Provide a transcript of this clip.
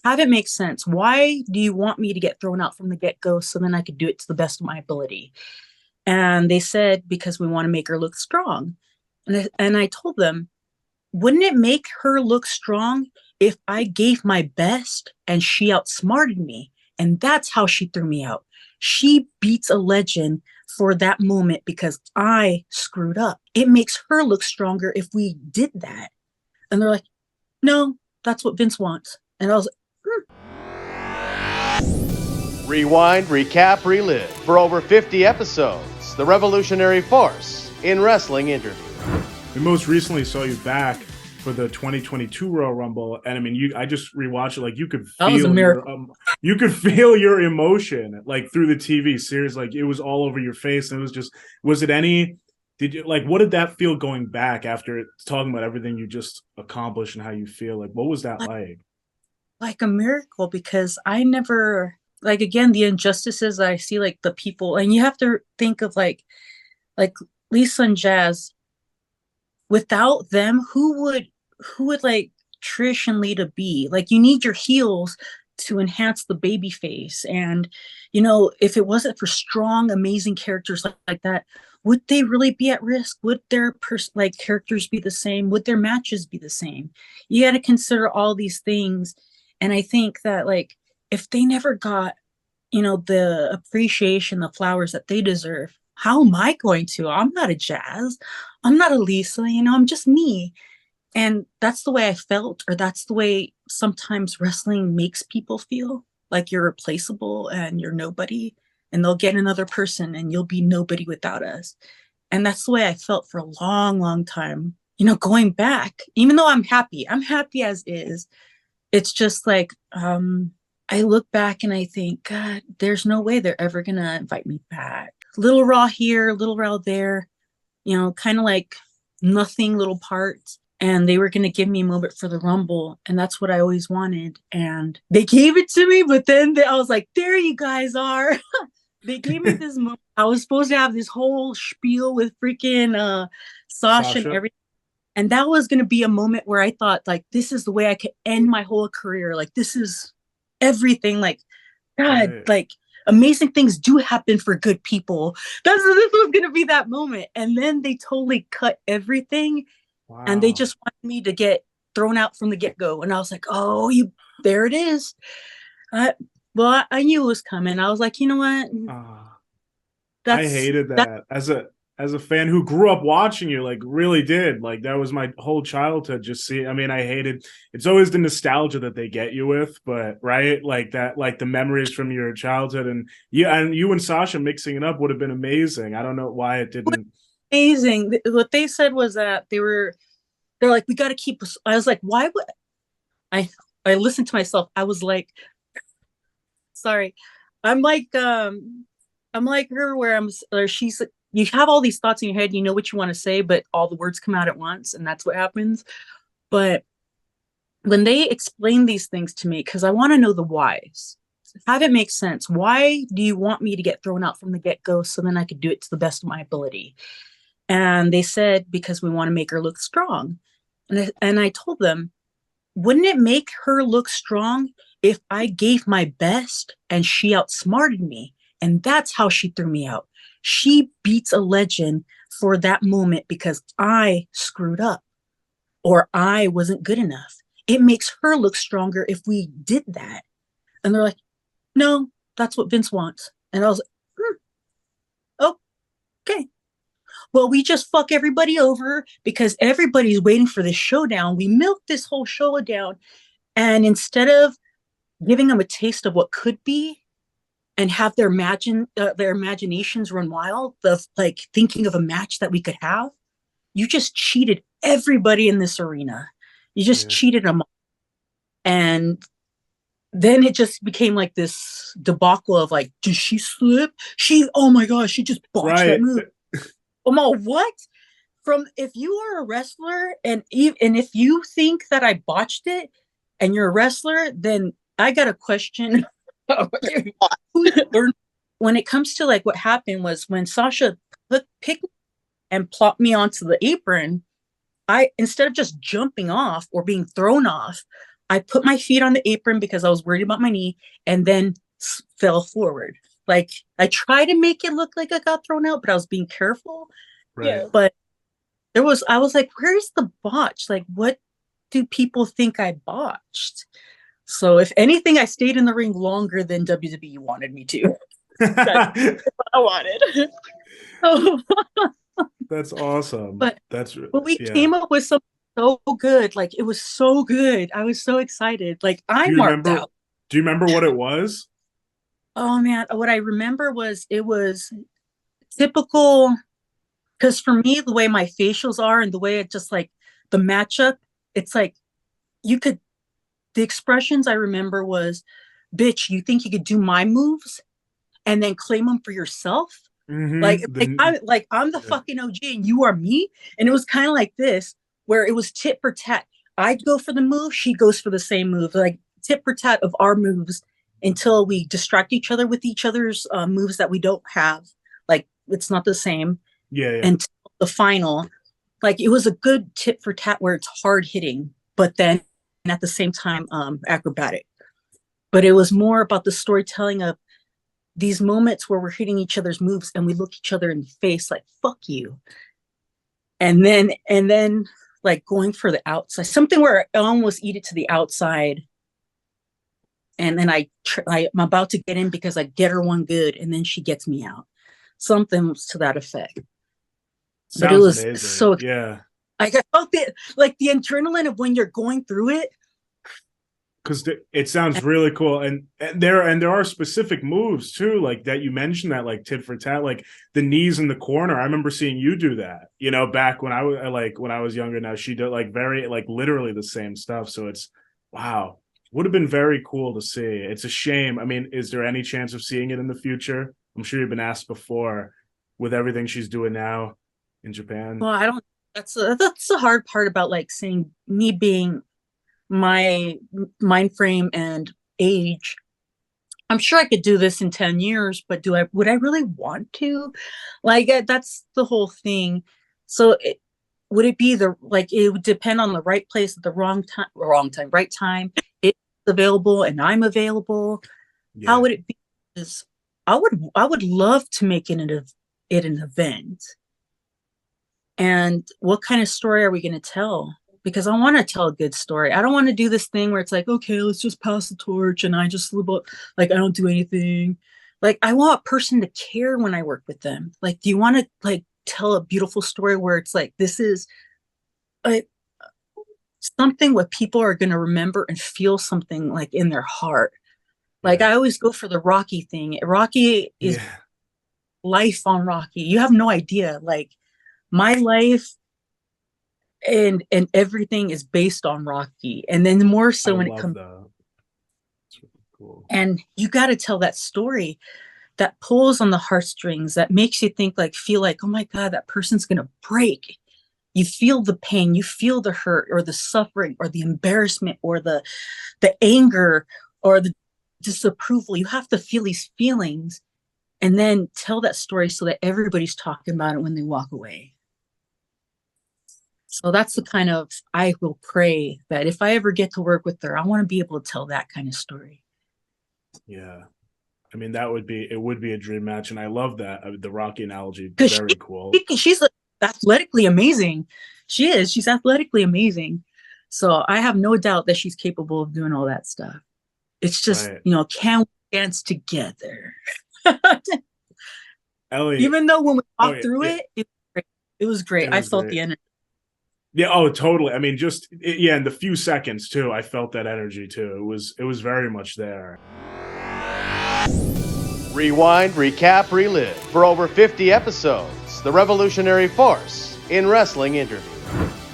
have it make sense. Why do you want me to get thrown out from the get-go so then I could do it to the best of my ability? And they said, because we want to make her look strong. And I told them, wouldn't it make her look strong if I gave my best and she outsmarted me? And that's how she threw me out. She beats a legend for that moment because I screwed up. It makes her look stronger if we did that. And they're like, no, that's what Vince wants. And I was like, Rewind, Recap, Relive. For over 50 episodes, the revolutionary force in wrestling interview. We most recently saw you back for the 2022 Royal Rumble, and I mean, I just rewatched it. Like you could that was a feel miracle. you could feel your emotion like through the TV series. Like it was all over your face, and it was just. Was it any? Did you like? What did that feel going back after talking about everything you just accomplished and how you feel? Like what was that like? Like a miracle, because I never, like, again, the injustices I see, like the people, and you have to think of like Lisa and Jazz. Without them, who would like Trish and Lita be? Like, you need your heels to enhance the baby face. And if it wasn't for strong, amazing characters like that, would they really be at risk? Would their like characters be the same? Would their matches be the same? You got to consider all these things. And I think that, like, if they never got the appreciation, the flowers that they deserve, how am I going to? I'm not a Jazz. I'm not a Lisa, I'm just me. And that's the way I felt, or that's the way sometimes wrestling makes people feel, like you're replaceable and you're nobody, and they'll get another person and you'll be nobody without us. And that's the way I felt for a long, long time. Going back, even though I'm happy as is. It's just like, I look back and I think, God, there's no way they're ever gonna invite me back. Little Raw here, Little Raw there, kind of like nothing little parts. And they were going to give me a moment for the Rumble. And that's what I always wanted. And they gave it to me. But then I was like, there you guys are. They gave me this moment. I was supposed to have this whole spiel with freaking Sasha and everything. And that was going to be a moment where I thought, like, this is the way I could end my whole career. Like, this is everything. Like, God, Right. like, amazing things do happen for good people. This was going to be that moment. And then they totally cut everything. Wow. And they just wanted me to get thrown out from the get-go. And I was like, oh, there it is. Well, I knew it was coming. I was like, you know what? I hated that as a fan who grew up watching you, like really did. Like that was my whole childhood. Just see, I mean, I hated. It's always the nostalgia that they get you with, but right, like that, like the memories from your childhood, and you and Sasha mixing it up would have been amazing. I don't know why it didn't. Amazing. What they said was that they're like, we got to keep. I was like, why would I listened to myself. I was like, sorry. I'm like her where she's, you have all these thoughts in your head, you know what you want to say, but all the words come out at once, and that's what happens. But when they explain these things to me, because I want to know the whys, have it make sense. Why do you want me to get thrown out from the get-go so then I could do it to the best of my ability? And they said, because we want to make her look strong. And I told them, wouldn't it make her look strong if I gave my best and she outsmarted me? And that's how she threw me out. She beats a legend for that moment because I screwed up or I wasn't good enough. It makes her look stronger if we did that. And they're like, no, that's what Vince wants. And I was like, oh, okay. Well, we just fuck everybody over because everybody's waiting for this showdown. We milked this whole showdown. And instead of giving them a taste of what could be and have their imaginations run wild, the like thinking of a match that we could have, you just cheated everybody in this arena. You just cheated them. And then it just became like this debacle of like, did she slip? Oh my gosh, she just botched that move. What? If you are a wrestler and if you think that I botched it and you're a wrestler, then I got a question. When it comes to like what happened was when Sasha picked me and plopped me onto the apron, instead of just jumping off or being thrown off, I put my feet on the apron because I was worried about my knee, and then fell forward. Like I tried to make it look like I got thrown out, but I was being careful. Right. But I was like, where's the botch? Like, what do people think I botched? So if anything, I stayed in the ring longer than WWE wanted me to. That's what I wanted. So, That's awesome. but we yeah. came up with something so good. Like it was so good. I was so excited. Like I marked out. Do you remember what it was? Oh man, what I remember was it was typical, because for me, the way my facials are and the way it just like the matchup, it's like you could, the expressions I remember was, bitch, you think you could do my moves and then claim them for yourself? I'm the fucking OG and you are me. And it was kind of like this, where it was tit for tat. I'd go for the move, she goes for the same move, like tit for tat of our moves until we distract each other with each other's moves that we don't have. Like it's not the same. Yeah. Until the final, like it was a good tit for tat where it's hard hitting, but then at the same time acrobatic. But it was more about the storytelling of these moments where we're hitting each other's moves and we look each other in the face like fuck you, and then like going for the outside, something where I almost eat it to the outside, and then I'm about to get in because I get her one good and then she gets me out, something to that effect. But it was amazing. So yeah, like I felt it, like the adrenaline of when you're going through it, because it sounds really cool, and there are specific moves too, like that you mentioned, that like tit for tat, like the knees in the corner. I remember seeing you do that, you know, back when I was younger. Now she did like very like literally the same stuff. So it's wow, would have been very cool to see. It's a shame. I mean, is there any chance of seeing it in the future? I'm sure you've been asked before with everything she's doing now in Japan. well, I don't, that's the hard part about like saying me being my mind frame and age. I'm sure I could do this in 10 years, but would I really want to? Like that's the whole thing. So would it be it would depend on the right place at the right time. It's available and I'm available. Yeah. How would it be? Because I would love to make it an event. And what kind of story are we going to tell? Because I want to tell a good story. I don't want to do this thing where it's like, okay, let's just pass the torch and I just live up, like I don't do anything. Like I want a person to care when I work with them. Like, do you want to like tell a beautiful story where it's like, this is like something what people are going to remember and feel something like in their heart. Like I always go for the Rocky thing. Rocky is life on Rocky. You have no idea. Like my life and everything is based on Rocky, and then more so when it comes. That's really cool. And you got to tell that story that pulls on the heartstrings, that makes you think, like, feel like, oh my God, that person's gonna break. You feel the pain, you feel the hurt, or the suffering, or the embarrassment, or the anger, or the disapproval. You have to feel these feelings, and then tell that story so that everybody's talking about it when they walk away. So that's the kind of, I will pray that if I ever get to work with her, I want to be able to tell that kind of story. Yeah. I mean, it would be a dream match. And I love that. The Rocky analogy. Very cool. She's athletically amazing. She's athletically amazing. So I have no doubt that she's capable of doing all that stuff. It's just, can we dance together? Ellie, even though when we walked through it was great. I felt the energy. Yeah, oh, totally. I mean, in the few seconds too, I felt that energy too. It was very much there. Rewind, recap, relive. For over 50 episodes, the revolutionary force in wrestling interview.